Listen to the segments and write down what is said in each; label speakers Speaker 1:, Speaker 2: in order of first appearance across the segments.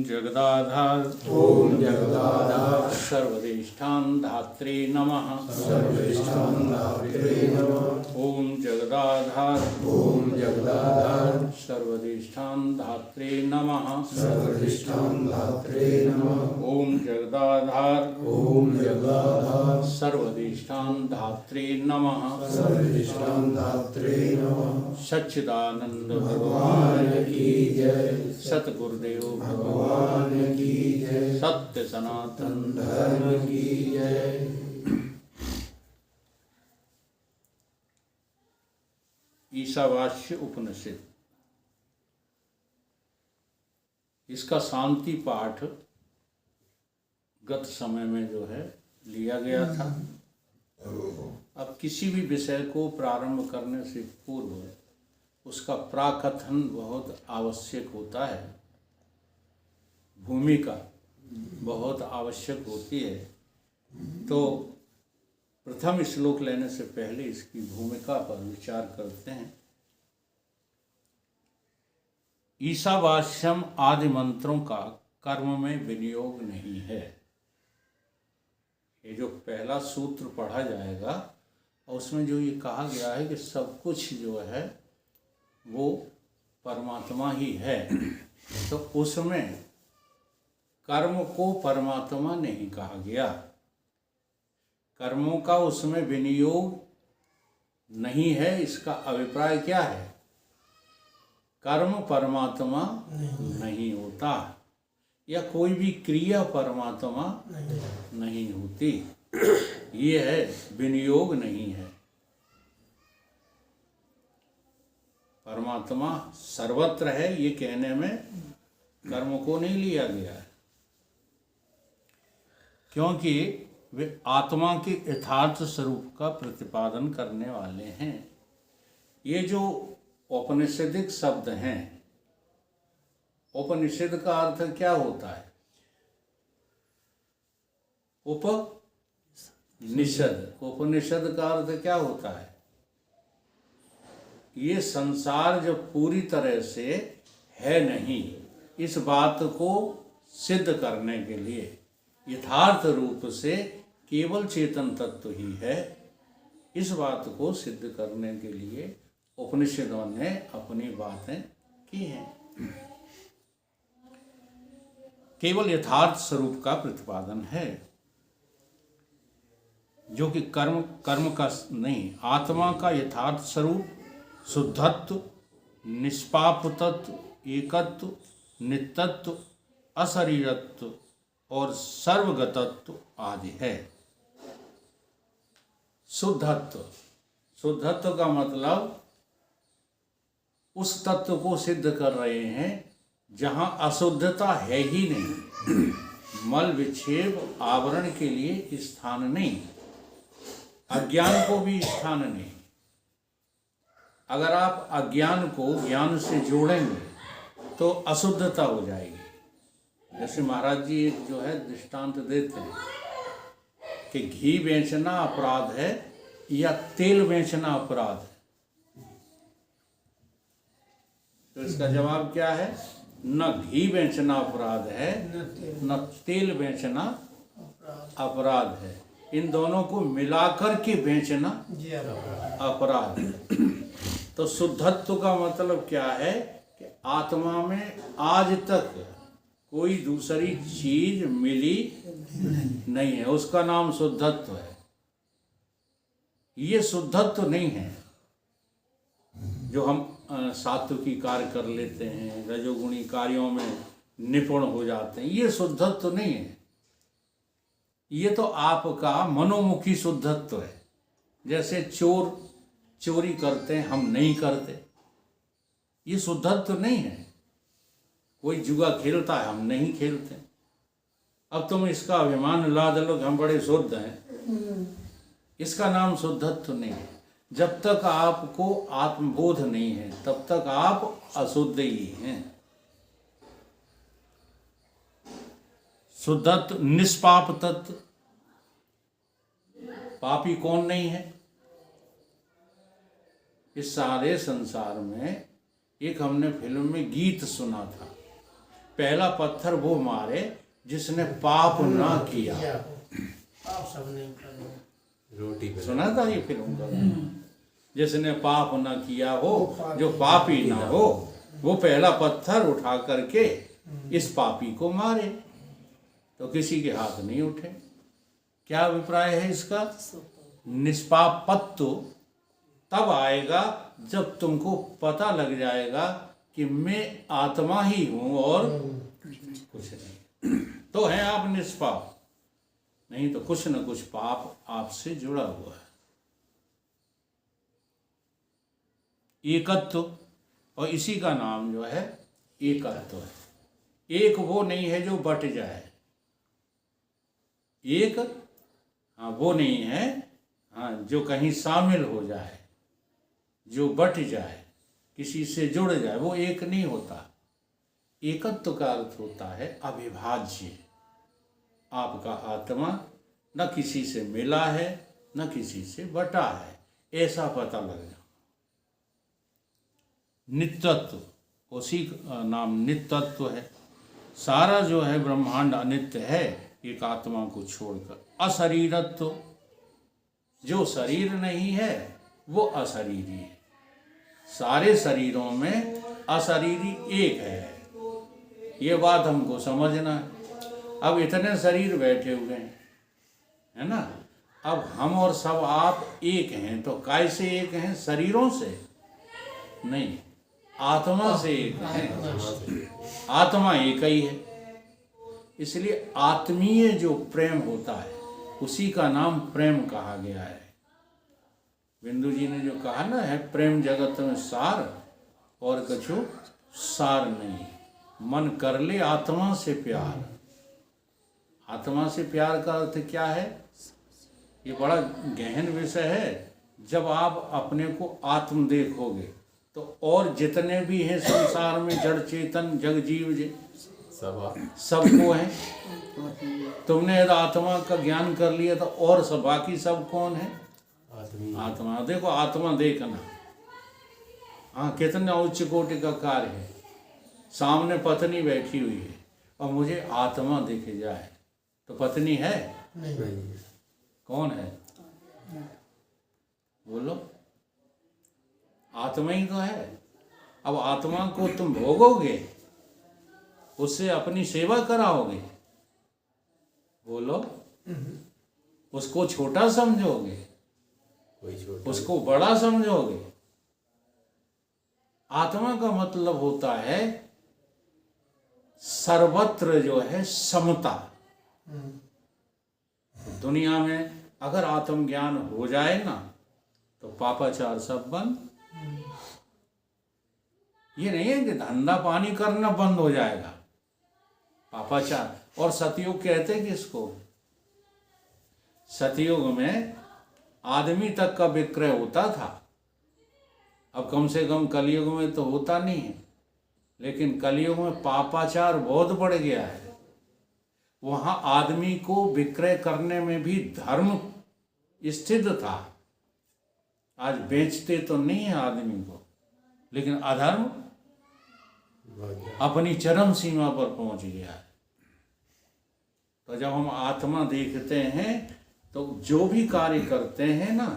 Speaker 1: जगदाधार
Speaker 2: ओम जगदाधार
Speaker 1: सर्वदेष्टान धात्रे नमः।
Speaker 2: सर्वेष्ठान धात्रे नमः।
Speaker 1: ओम जगदाधार
Speaker 2: ओम जगदाधार
Speaker 1: सर्वदेष्टान धात्रे नमः।
Speaker 2: सर्वेष्ठान धात्रे नमः।
Speaker 1: ओम जगदाधार
Speaker 2: ओम जगदाधार
Speaker 1: सर्वदेष्टान धात्रे नमः।
Speaker 2: सर्वेष्ठान धात्रे नमः।
Speaker 1: सच्चिदानंद
Speaker 2: भगवान की जय।
Speaker 1: सतगुरुदेव
Speaker 2: भगवान की जय।
Speaker 1: सत्य सनातन
Speaker 2: धर्म की जय।
Speaker 1: ईशावास्य उपनिषद, इसका शांति पाठ गत समय में जो है लिया गया था। अब किसी भी विषय को प्रारंभ करने से पूर्व उसका प्राकथन बहुत आवश्यक होता है, भूमिका बहुत आवश्यक होती है। तो प्रथम श्लोक लेने से पहले इसकी भूमिका पर विचार करते हैं। ईशावास्यम आदि मंत्रों का कर्म में विनियोग नहीं है। ये जो पहला सूत्र पढ़ा जाएगा और उसमें जो ये कहा गया है कि सब कुछ जो है वो परमात्मा ही है, तो उसमें कर्म को परमात्मा नहीं कहा गया। कर्मों का उसमें विनियोग नहीं है। इसका अभिप्राय क्या है? कर्म परमात्मा नहीं होता या कोई भी क्रिया परमात्मा नहीं होती। ये है विनियोग नहीं है। परमात्मा सर्वत्र है, ये कहने में कर्म को नहीं लिया गया है, क्योंकि वे आत्मा के यथार्थ स्वरूप का प्रतिपादन करने वाले हैं। ये जो औपनिषदिक शब्द हैं, उपनिषद का अर्थ क्या होता है? उपनिषद। उपनिषद का अर्थ क्या होता है? ये संसार जो पूरी तरह से है नहीं, इस बात को सिद्ध करने के लिए यथार्थ रूप से केवल चेतन तत्व ही है, इस बात को सिद्ध करने के लिए उपनिषदों ने अपनी बातें की हैं। केवल यथार्थ स्वरूप का प्रतिपादन है, जो कि कर्म का नहीं। आत्मा का यथार्थ स्वरूप शुद्धत्व, निष्पापतत्व, एकत्व, नित्यत्व, अशरीरत्व और सर्वगतत्व आदि है। शुद्धत्व, शुद्धत्व का मतलब उस तत्व को सिद्ध कर रहे हैं जहाँ अशुद्धता है ही नहीं, मल विक्षेप आवरण के लिए स्थान नहीं, अज्ञान को भी स्थान नहीं। अगर आप अज्ञान को ज्ञान से जोड़ेंगे तो अशुद्धता हो जाएगी। जैसे महाराज जी एक जो है दृष्टांत देते हैं कि घी बेचना अपराध है या तेल बेचना अपराध है, तो इसका जवाब क्या है? न घी बेचना अपराध है, न तेल बेचना अपराध है। इन दोनों को मिलाकर के बेचना अपराध है। तो शुद्धत्व का मतलब क्या है कि आत्मा में आज तक कोई दूसरी चीज मिली नहीं है, उसका नाम शुद्धत्व है। ये शुद्धत्व नहीं है जो हम सात्विकी कार्य कर लेते हैं, रजोगुणी कार्यों में निपुण हो जाते हैं, ये शुद्धत्व नहीं है। ये तो आपका मनोमुखी शुद्धत्व है। जैसे चोर चोरी करते हैं, हम नहीं करते, ये शुद्धत्व नहीं है। कोई जुआ खेलता है, हम नहीं खेलते। अब तुम इसका अभिमान ला दो कि हम बड़े शुद्ध हैं, इसका नाम शुद्धत्व नहीं है। जब तक आपको आत्मबोध नहीं है तब तक आप अशुद्ध ही हैं। शुद्धत्व, निष्पाप तत्व। पापी कौन नहीं है? इस सारे संसार में एक हमने फिल्म में गीत सुना था, पहला पत्थर वो मारे जिसने पाप ना किया।
Speaker 3: आप सबने करना।
Speaker 2: रोटी पे
Speaker 1: सुना था ये फिल्म का? जिसने पाप ना किया हो, जो पापी ना हो, वो पहला पत्थर उठा करके इस पापी को मारे। तो किसी के हाथ नहीं उठे। क्या अभिप्राय है इसका? निष्पापत्व तब आएगा जब तुमको पता लग जाएगा कि मैं आत्मा ही हूं और कुछ नहीं। तो है आप निष्पाप, नहीं तो कुछ न कुछ पाप आपसे जुड़ा हुआ है। एकत्व, और इसी का नाम जो है एकत्व है। एक वो नहीं है जो बट जाए, एक वो नहीं है जो कहीं शामिल हो जाए, जो बट जाए, किसी से जुड़ जाए, वो एक नहीं होता। एकत्व का अर्थ होता है अविभाज्य। आपका आत्मा न किसी से मिला है न किसी से बटा है, ऐसा पता लग जाए। नित्यत्व, उसी का नाम नित्यत्व है। सारा जो है ब्रह्मांड अनित्य है एक आत्मा को छोड़कर। अशरीरत्व, जो शरीर नहीं है वो अशरीरी है। सारे शरीरों में अशरीरी एक है, ये बात हमको समझना है। अब इतने शरीर बैठे हुए हैं, है ना? अब हम और सब आप एक हैं, तो काय से एक हैं? शरीरों से नहीं, आत्मा से एक है। आत्मा एक ही है। इसलिए आत्मीय जो प्रेम होता है उसी का नाम प्रेम कहा गया है। बिंदु जी ने जो कहा ना है, प्रेम जगत में सार और कछु सार नहीं, मन कर ले आत्मा से प्यार। आत्मा से प्यार का अर्थ क्या है? ये बड़ा गहन विषय है। जब आप अपने को आत्म देखोगे तो और जितने भी हैं संसार में जड़ चेतन जग जीव सबको है। तुमने यदि आत्मा का ज्ञान कर लिया तो और सब बाकी सब कौन है? आत्मा। देखो आत्मा देखना, कितना उच्च कोटि का कार्य है। सामने पत्नी बैठी हुई है और मुझे आत्मा देखे जाए तो पत्नी है?
Speaker 2: नहीं।
Speaker 1: कौन है? बोलो। आत्मा ही तो है। अब आत्मा को तुम भोगोगे, उससे अपनी सेवा कराओगे, बोलो, उसको छोटा समझोगे, उसको बड़ा समझोगे। आत्मा का मतलब होता है सर्वत्र जो है समता। दुनिया में अगर आत्मज्ञान हो जाए ना तो पापाचार सब बंद। ये नहीं है कि धंधा पानी करना बंद हो जाएगा, पापाचार। और सतयुग कहते किसको? सतयुग में आदमी तक का विक्रय होता था। अब कम से कम कलयुग में तो होता नहीं है, लेकिन कलयुग में पापाचार बहुत बढ़ गया है। वहां आदमी को विक्रय करने में भी धर्म स्थित था। आज बेचते तो नहीं है आदमी को, लेकिन अधर्म अपनी चरम सीमा पर पहुंच गया है। तो जब हम आत्मा देखते हैं तो जो भी कार्य करते हैं ना,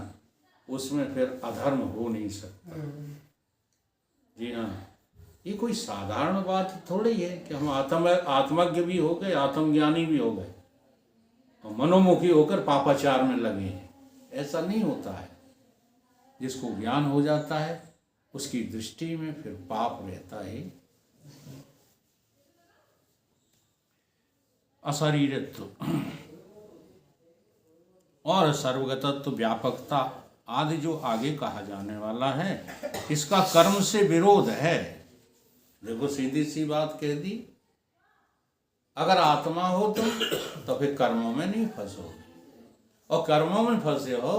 Speaker 1: उसमें फिर अधर्म हो नहीं सकता। जी हाँ, ये कोई साधारण बात थोड़ी है कि हम आत्मज्ञ भी हो गए, आत्मज्ञानी भी हो गए और मनोमुखी होकर पापाचार में लगे हैं। ऐसा नहीं होता है। जिसको ज्ञान हो जाता है उसकी दृष्टि में फिर पाप रहता है। अशरीरत्व और सर्वगतत्व, व्यापकता आदि जो आगे कहा जाने वाला है, इसका कर्म से विरोध है। देखो सीधी सी बात कह दी। अगर आत्मा हो तो फिर कर्मों में नहीं फंसोगे, और कर्मों में फंसे हो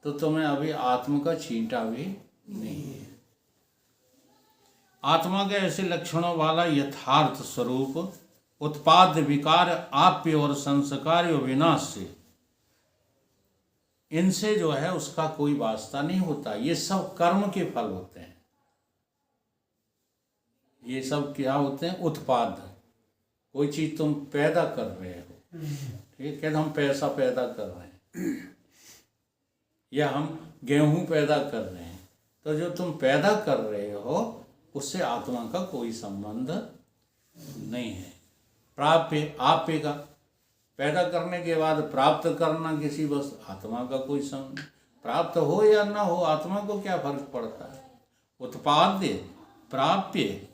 Speaker 1: तो तुम्हें अभी आत्मा का छींटा भी नहीं है। आत्मा के ऐसे लक्षणों वाला यथार्थ स्वरूप उत्पाद विकार आप्य और संस्कार और विनाश से, इनसे जो है उसका कोई वास्ता नहीं होता। ये सब कर्म के फल होते हैं। ये सब क्या होते हैं? उत्पाद। कोई चीज़ तुम पैदा कर रहे हो, ठीक है, हम पैसा पैदा कर रहे हैं या हम गेहूं पैदा कर रहे हैं, तो जो तुम पैदा कर रहे हो उससे आत्मा का कोई संबंध नहीं है। प्राप्य आपे का पैदा करने के बाद प्राप्त करना किसी वस्तु, आत्मा का कोई संबंध, प्राप्त हो या ना हो आत्मा को क्या फर्क पड़ता है। उत्पाद्य, प्राप्य,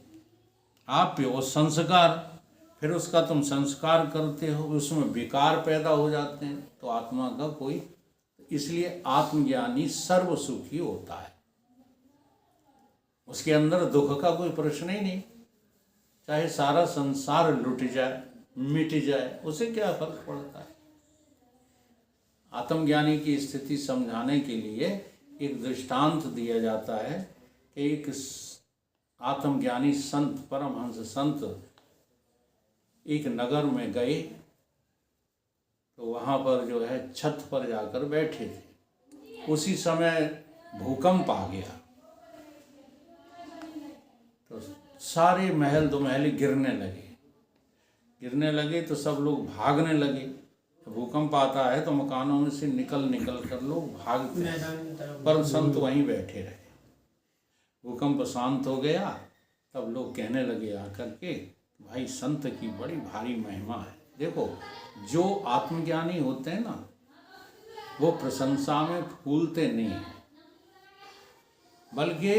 Speaker 1: आप्य और संस्कार, फिर उसका तुम संस्कार करते हो, उसमें विकार पैदा हो जाते हैं, तो आत्मा का कोई, इसलिए आत्मज्ञानी सर्व सुखी होता है, उसके अंदर दुख का कोई प्रश्न ही नहीं, चाहे सारा संसार लुट जाए मिट जाए उसे क्या फर्क पड़ता है। आत्मज्ञानी की स्थिति समझाने के लिए एक दृष्टांत दिया जाता है कि एक आत्मज्ञानी संत, परमहंस संत एक नगर में गए, तो वहाँ पर जो है छत पर जाकर बैठे थे। उसी समय भूकंप आ गया, तो सारे महल दो महल गिरने लगे तो सब लोग भागने लगे। भूकंप आता है तो मकानों में से निकल कर लोग भागते हैं, पर संत वहीं बैठे रहे। भूकंप शांत हो गया, तब लोग कहने लगे आकर के, भाई संत की बड़ी भारी महिमा है। देखो, जो आत्मज्ञानी होते हैं ना, वो प्रशंसा में फूलते नहीं हैं, बल्कि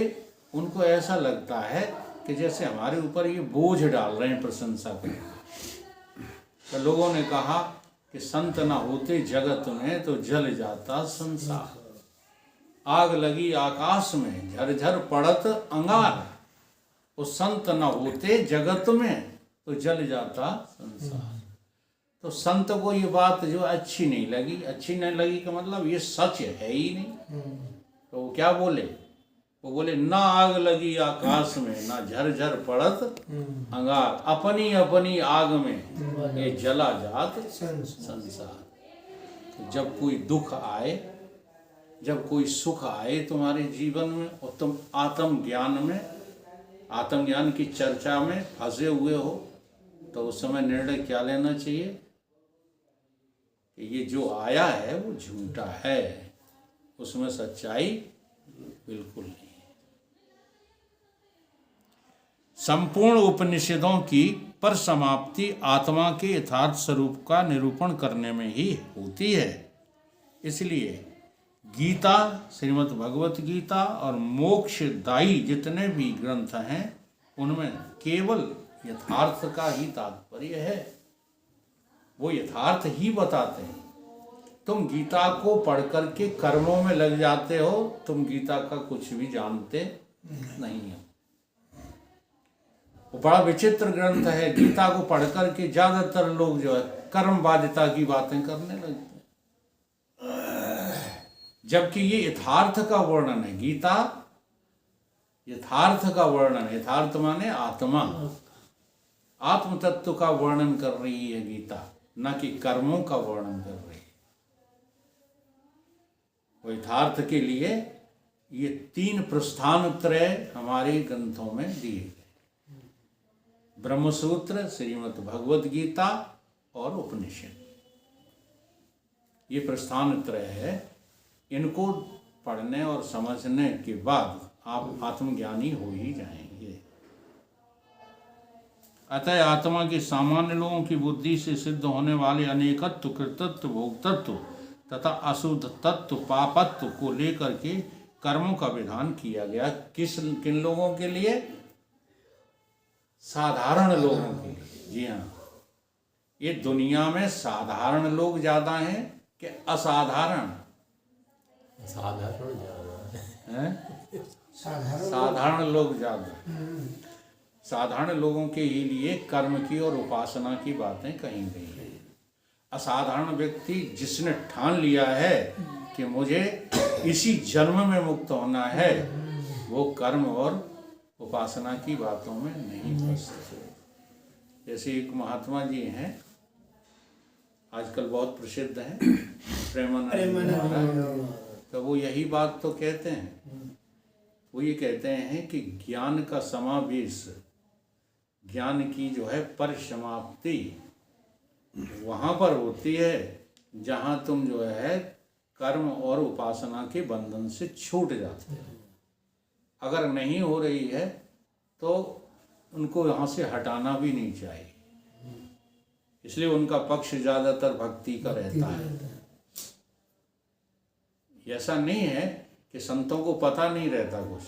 Speaker 1: उनको ऐसा लगता है कि जैसे हमारे ऊपर ये बोझ डाल रहे हैं प्रशंसा करके। तो लोगों ने कहा कि संत न होते जगत में तो जल जाता संसार, आग लगी आकाश में झरझर पड़त अंगार, वो संत न होते जगत में तो जल जाता संसार। तो संत को ये बात जो अच्छी नहीं लगी का मतलब ये सच है ही नहीं। तो वो क्या बोले, वो बोले ना आग लगी आकाश में ना झरझर पड़त अंगार, अपनी अपनी आग में ये जला जात संसार। तो जब कोई दुख आए, जब कोई सुख आए तुम्हारे जीवन में और तुम आत्मज्ञान की चर्चा में फंसे हुए हो, तो उस समय निर्णय क्या लेना चाहिए कि ये जो आया है वो झूठा है, उसमें सच्चाई बिल्कुल नहीं। संपूर्ण उपनिषदों की परिसमाप्ति आत्मा के यथार्थ स्वरूप का निरूपण करने में ही होती है। इसलिए गीता, श्रीमद् भगवत गीता और मोक्षदायी जितने भी ग्रंथ हैं, उनमें केवल यथार्थ का ही तात्पर्य है, वो यथार्थ ही बताते हैं। तुम गीता को पढ़ करके कर्मों में लग जाते हो, तुम गीता का कुछ भी जानते नहीं हो। वो बड़ा विचित्र ग्रंथ है। गीता को पढ़ करके ज्यादातर लोग जो है कर्मवादिता की बातें करने लगते हैं, जबकि ये यथार्थ का वर्णन है। गीता यथार्थ का वर्णन, यथार्थ माने आत्मा, आत्म तत्व का वर्णन कर रही है गीता, न कि कर्मों का वर्णन कर रही है। वो यथार्थ के लिए ये 3 प्रस्थान त्रय हमारे ग्रंथों में दिए गए, ब्रह्मसूत्र, श्रीमद् भगवत गीता और उपनिषद। ये प्रस्थान त्रय है। इनको पढ़ने और समझने के बाद आप आत्मज्ञानी हो ही जाएंगे। अतः आत्मा के सामान्य लोगों की बुद्धि से सिद्ध होने वाले अनेकत्व, कृतत्व, भोक्तत्व तथा अशुद्ध तत्व, पापत्व को लेकर के कर्मों का विधान किया गया। किन लोगों के लिए? साधारण लोगों के लिए। जी हाँ, ये दुनिया में साधारण लोग ज्यादा हैं कि असाधारण?
Speaker 2: साधारण ज्यादा
Speaker 1: हैं, साधारण लोग ज्यादा। साधारण लोगों के ही लिए कर्म की और उपासना की बातें कही गई हैं। असाधारण व्यक्ति जिसने ठान लिया है कि मुझे इसी जन्म में मुक्त होना है, वो कर्म और उपासना की बातों में नहीं फंसते। जैसे एक महात्मा जी हैं, आजकल बहुत प्रसिद्ध हैं, प्रेमानंद। तो वो यही बात तो कहते हैं। वो ये कहते हैं कि ज्ञान का समावेश ज्ञान की जो है परिसमाप्ति वहाँ पर होती है जहाँ तुम जो है कर्म और उपासना के बंधन से छूट जाते हो। अगर नहीं हो रही है तो उनको यहाँ से हटाना भी नहीं चाहिए, इसलिए उनका पक्ष ज़्यादातर भक्ति का रहता है। ऐसा नहीं है कि संतों को पता नहीं रहता, कुछ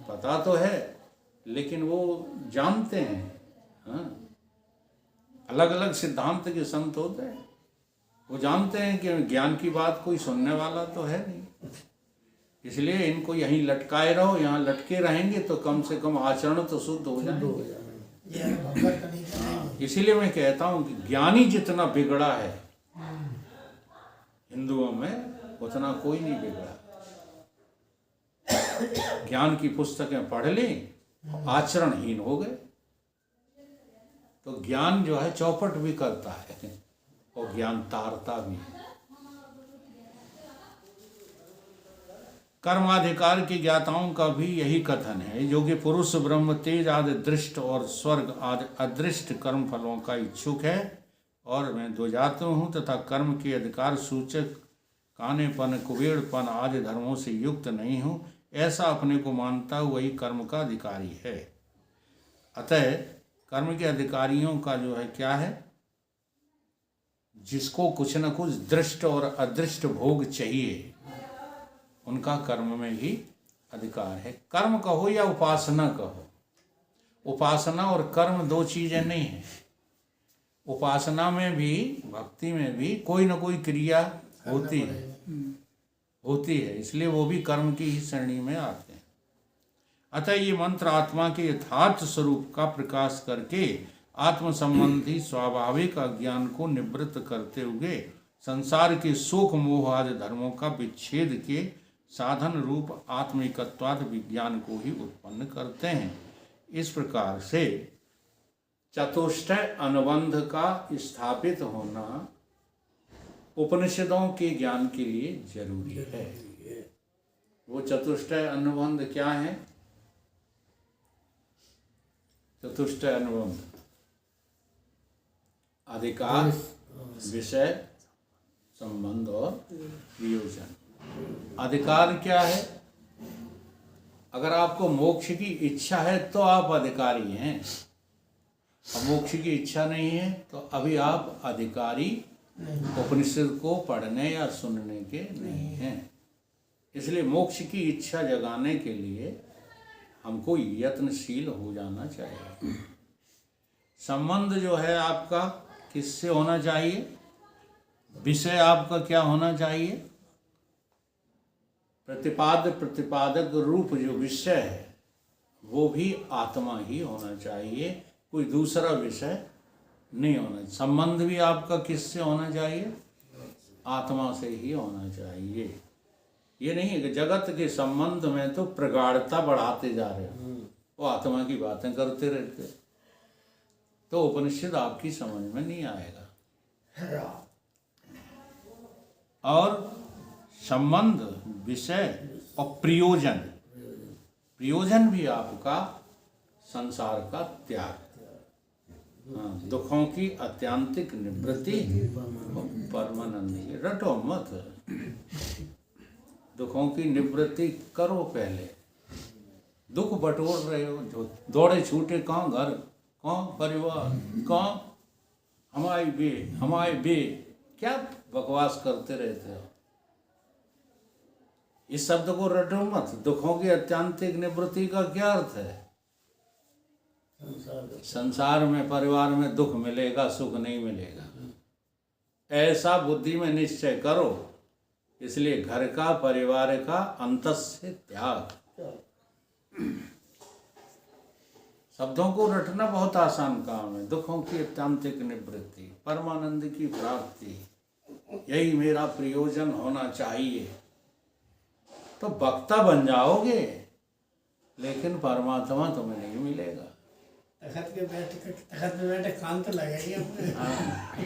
Speaker 1: पता तो है लेकिन वो जानते हैं। हाँ, अलग अलग सिद्धांत के संत होते हैं, वो जानते हैं कि ज्ञान की बात कोई सुनने वाला तो है नहीं, इसलिए इनको यहीं लटकाए रहो। यहाँ लटके रहेंगे तो कम से कम आचरण तो शुद्ध हो जाएंगे। इसीलिए मैं कहता हूँ कि ज्ञानी जितना बिगड़ा है हिंदुओं में, उतना कोई नहीं बिगड़ा। ज्ञान की पुस्तकें पढ़ ली, आचरणहीन हो गए। तो ज्ञान जो है चौपट भी करता है और ज्ञान तारता भी है। कर्माधिकार के ज्ञाताओं का भी यही कथन है, जो कि पुरुष ब्रह्म तेज आदि दृष्ट और स्वर्ग आदि अदृष्ट कर्म फलों का इच्छुक है, और मैं द्वजात हूँ तथा कर्म के अधिकार सूचक कानेपन कुबेरपन आदि धर्मों से युक्त नहीं हूँ, ऐसा अपने को मानता वही कर्म का अधिकारी है। अतः कर्म के अधिकारियों का जो है क्या है, जिसको कुछ न कुछ दृष्ट और अदृष्ट भोग चाहिए, उनका कर्म में ही अधिकार है। कर्म कहो या उपासना कहो, उपासना और कर्म दो चीजें नहीं है। उपासना में भी भक्ति में भी कोई न कोई क्रिया होती है, इसलिए वो भी कर्म की ही श्रेणी में आते हैं। अतः ये मंत्र आत्मा के यथार्थ स्वरूप का प्रकाश करके आत्म संबंधी स्वाभाविक अज्ञान को निवृत्त करते हुए संसार के शोक मोह आदि धर्मों का विच्छेद के साधन रूप आत्मिकत्वाद विज्ञान को ही उत्पन्न करते हैं। इस प्रकार से चतुष्टय अनुबंध का स्थापित होना उपनिषदों के ज्ञान के लिए जरूरी है। वो चतुष्टय अनुबंध क्या है? चतुष्टय अनुबंध अधिकार, विषय, संबंध और प्रयोजन। अधिकार क्या है? अगर आपको मोक्ष की इच्छा है तो आप अधिकारी हैं, और मोक्ष की इच्छा नहीं है तो अभी आप अधिकारी उपनिषद को पढ़ने या सुनने के नहीं हैं। इसलिए मोक्ष की इच्छा जगाने के लिए हमको यत्नशील हो जाना चाहिए। संबंध जो है आपका किससे होना चाहिए? विषय आपका क्या होना चाहिए? प्रतिपादक रूप जो विषय है वो भी आत्मा ही होना चाहिए, कोई दूसरा विषय नहीं होना। संबंध भी आपका किससे होना चाहिए? आत्मा से ही होना चाहिए। ये नहीं है कि जगत के संबंध में तो प्रगाढ़ता बढ़ाते जा रहे हो, वो आत्मा की बातें करते रहते, तो उपनिषद आपकी समझ में नहीं आएगा। और संबंध, विषय और प्रयोजन भी आपका संसार का त्याग, दुखों की अत्यांतिक निवृत्ति, परमानंद। रटो मत, दुखों की निवृत्ति करो पहले। दुख बटोर रहे हो, जो दौड़े छूटे कहाँ घर, कहाँ परिवार, कहाँ हमारे बे, क्या बकवास करते रहते हो। इस शब्द को रटो मत। दुखों की अत्यांतिक निवृत्ति का क्या अर्थ है? संसार में, परिवार में दुख मिलेगा, सुख नहीं मिलेगा, ऐसा बुद्धि में निश्चय करो। इसलिए घर का, परिवार का अंतस्य त्याग। शब्दों को रटना बहुत आसान काम है। दुखों की अत्यांतिक निवृत्ति, परमानंद की प्राप्ति, यही मेरा प्रयोजन होना चाहिए। तो वक्ता बन जाओगे, लेकिन परमात्मा तुम्हें नहीं मिलेगा।
Speaker 3: तखत पे बैठे कान तो लगेगी अपने।
Speaker 1: हाँ,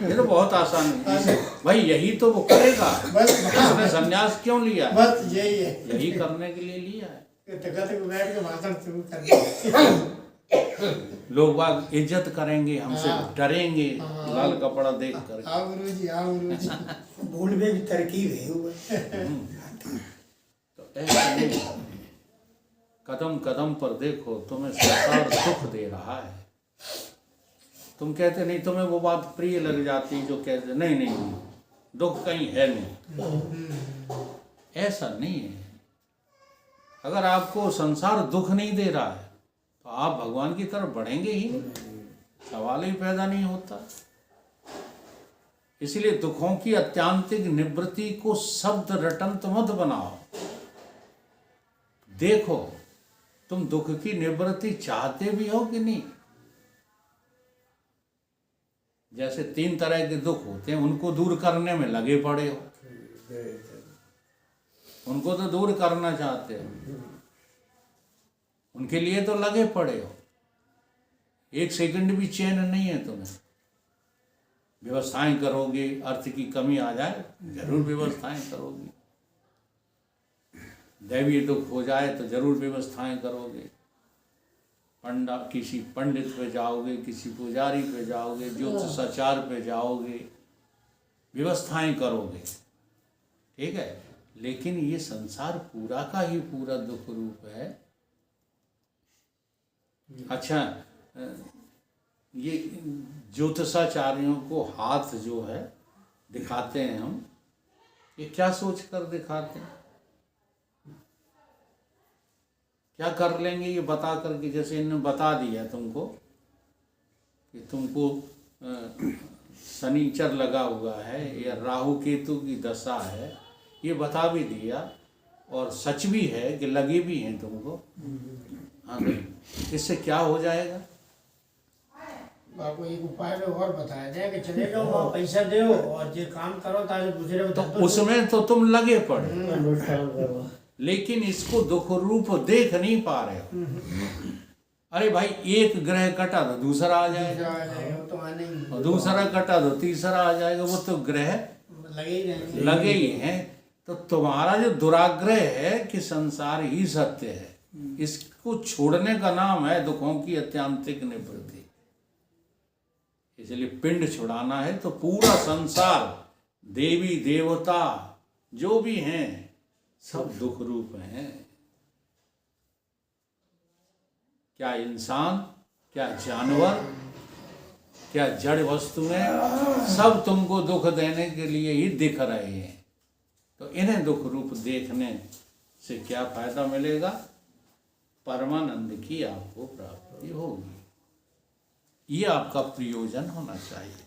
Speaker 1: ये तो बहुत आसान है भाई, यही तो वो करेगा।
Speaker 3: बस
Speaker 1: उसने संन्यास क्यों लिया?
Speaker 3: बस यही है,
Speaker 1: यही करने के लिए लिया है।
Speaker 3: तखत पे बैठ के भाषण शुरू कर
Speaker 1: लोग बाग इज्जत करेंगे, हमसे डरेंगे लाल कपड़ा देख कर।
Speaker 3: हाँ गुरुजी, हाँ गुरुजी। भूल में भी तरकीब है वो।
Speaker 1: तो ऐसा नहीं, कदम कदम पर देखो तुम्हें संसार दुख दे रहा है। तुम कहते नहीं, तुम्हें वो बात प्रिय लग जाती जो कहते नहीं नहीं दुख कहीं है नहीं। ऐसा नहीं है। अगर आपको संसार दुख नहीं दे रहा है तो आप भगवान की तरफ बढ़ेंगे ही नहीं, सवाल ही पैदा नहीं होता। इसलिए दुखों की अत्यांतिक निवृत्ति को शब्द रटंत मत बनाओ। देखो तुम दुख की निवृत्ति चाहते भी हो कि नहीं। जैसे 3 तरह के दुख होते हैं, उनको दूर करने में लगे पड़े हो। उनको तो दूर करना चाहते हो, उनके लिए तो लगे पड़े हो। 1 सेकंड भी चैन नहीं है तुम्हें। व्यवस्थाएं करोगे, अर्थ की कमी आ जाए जरूर व्यवस्थाएं करोगे। दैवीय दुख हो जाए तो जरूर व्यवस्थाएं करोगे। किसी पंडित पे जाओगे, किसी पुजारी पे जाओगे, ज्योतिषाचार्य पे जाओगे, व्यवस्थाएं करोगे, ठीक है। लेकिन ये संसार पूरा का ही पूरा दुख रूप है। अच्छा, ये ज्योतिषाचार्यों को हाथ जो है दिखाते हैं हम, ये क्या सोच कर दिखाते हैं, क्या कर लेंगे ये बता करके। जैसे इन्होंने बता दिया तुमको कि तुमको शनिचर लगा हुआ है या राहु केतु की दशा है, ये बता भी दिया और सच भी है कि लगे भी हैं तुमको। हाँ, इससे क्या हो जाएगा।
Speaker 3: आपको एक उपाय में और बताया जाए कि चले जाओ वहाँ पैसा दो और ये काम करो ताकि गुजरे।
Speaker 1: तो उसमें तो तुम लगे पड़े, लेकिन इसको दुख रूप देख नहीं पा रहे हो। अरे भाई, एक ग्रह कटा तो दूसरा आ जाएगा,
Speaker 3: तो आने ही
Speaker 1: और दूसरा कटा तो तीसरा आ जाएगा। वो तो ग्रह लगे ही हैं। तो तुम्हारा जो दुराग्रह है कि संसार ही सत्य है, इसको छोड़ने का नाम है दुखों की अत्यांतिक निवृत्ति। इसलिए पिंड छुड़ाना है तो पूरा संसार, देवी देवता जो भी हैं, सब दुख रूप हैं। क्या इंसान, क्या जानवर, क्या जड़ वस्तुएं, सब तुमको दुख देने के लिए ही दिख रहे हैं। तो इन्हें दुख रूप देखने से क्या फायदा मिलेगा। परमानंद की आपको प्राप्ति होगी। ये आपका प्रयोजन होना चाहिए।